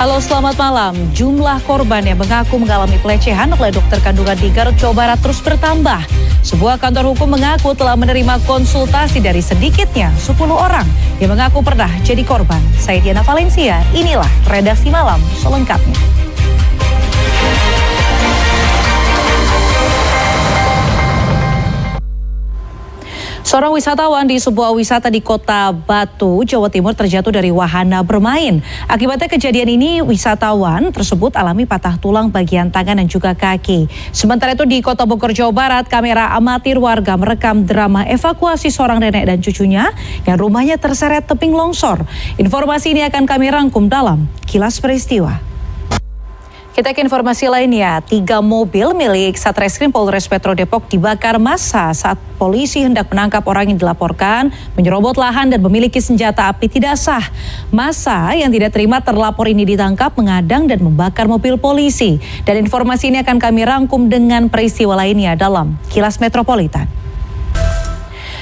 Halo, selamat malam. Jumlah korban yang mengaku mengalami pelecehan oleh dokter kandungan di Garut, Jawa Barat terus bertambah. Sebuah kantor hukum mengaku telah menerima konsultasi dari sedikitnya 10 orang yang mengaku pernah jadi korban. Saya Diana Valencia, inilah Redaksi Malam selengkapnya. Seorang wisatawan di sebuah wisata di Kota Batu, Jawa Timur terjatuh dari wahana bermain. Akibatnya kejadian ini, wisatawan tersebut alami patah tulang bagian tangan dan juga kaki. Sementara itu di Kota Bogor, Jawa Barat, kamera amatir warga merekam drama evakuasi seorang nenek dan cucunya yang rumahnya terseret tebing longsor. Informasi ini akan kami rangkum dalam Kilas Peristiwa. Kita ke informasi lainnya, 3 mobil milik Satreskrim Polres Metro Depok dibakar massa saat polisi hendak menangkap orang yang dilaporkan menyerobot lahan dan memiliki senjata api tidak sah. Massa yang tidak terima terlapor ini ditangkap mengadang dan membakar mobil polisi. Dan informasi ini akan kami rangkum dengan peristiwa lainnya dalam Kilas Metropolitan.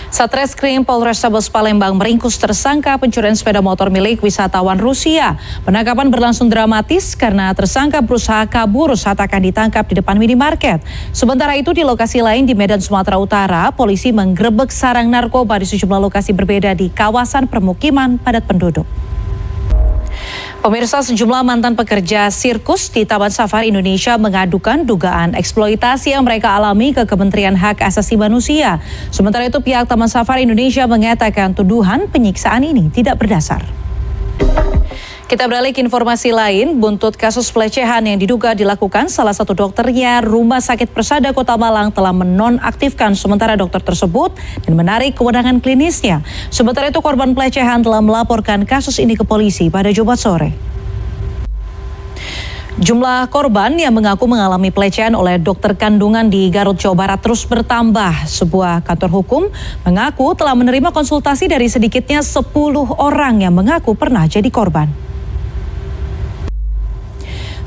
Satreskrim Polrestabes Palembang meringkus tersangka pencurian sepeda motor milik wisatawan Rusia. Penangkapan berlangsung dramatis karena tersangka berusaha kabur saat akan ditangkap di depan minimarket. Sementara itu di lokasi lain di Medan, Sumatera Utara, polisi menggerebek sarang narkoba di sejumlah lokasi berbeda di kawasan permukiman padat penduduk. Pemirsa, sejumlah mantan pekerja sirkus di Taman Safari Indonesia mengadukan dugaan eksploitasi yang mereka alami ke Kementerian Hak Asasi Manusia. Sementara itu pihak Taman Safari Indonesia mengatakan tuduhan penyiksaan ini tidak berdasar. Kita beralih ke informasi lain, buntut kasus pelecehan yang diduga dilakukan salah satu dokternya, Rumah Sakit Persada Kota Malang telah menonaktifkan sementara dokter tersebut dan menarik kewenangan klinisnya. Sementara itu korban pelecehan telah melaporkan kasus ini ke polisi pada Jumat sore. Jumlah korban yang mengaku mengalami pelecehan oleh dokter kandungan di Garut, Jawa Barat terus bertambah. Sebuah kantor hukum mengaku telah menerima konsultasi dari sedikitnya 10 orang yang mengaku pernah jadi korban.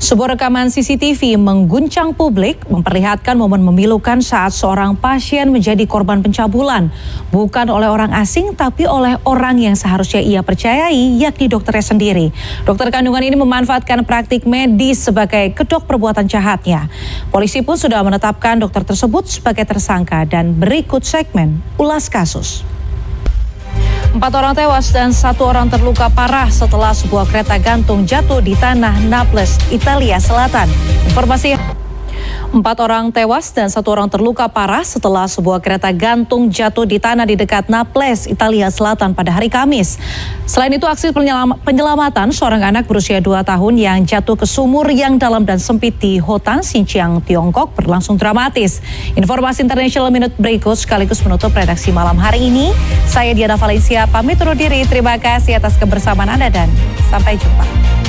Sebuah rekaman CCTV mengguncang publik memperlihatkan momen memilukan saat seorang pasien menjadi korban pencabulan. Bukan oleh orang asing tapi oleh orang yang seharusnya ia percayai, yakni dokternya sendiri. Dokter kandungan ini memanfaatkan praktik medis sebagai kedok perbuatan jahatnya. Polisi pun sudah menetapkan dokter tersebut sebagai tersangka dan berikut segmen ulas kasus. 4 orang tewas dan 1 orang terluka parah setelah sebuah kereta gantung jatuh di tanah Naples, Italia Selatan. Informasi 4 orang tewas dan 1 orang terluka parah setelah sebuah kereta gantung jatuh di tanah di dekat Naples, Italia Selatan pada hari Kamis. Selain itu, aksi penyelamatan seorang anak berusia 2 tahun yang jatuh ke sumur yang dalam dan sempit di Hotan, Xinjiang, Tiongkok berlangsung dramatis. Informasi International Minute berikut sekaligus menutup redaksi malam hari ini. Saya Diana Valencia pamit undur diri. Terima kasih atas kebersamaan Anda dan sampai jumpa.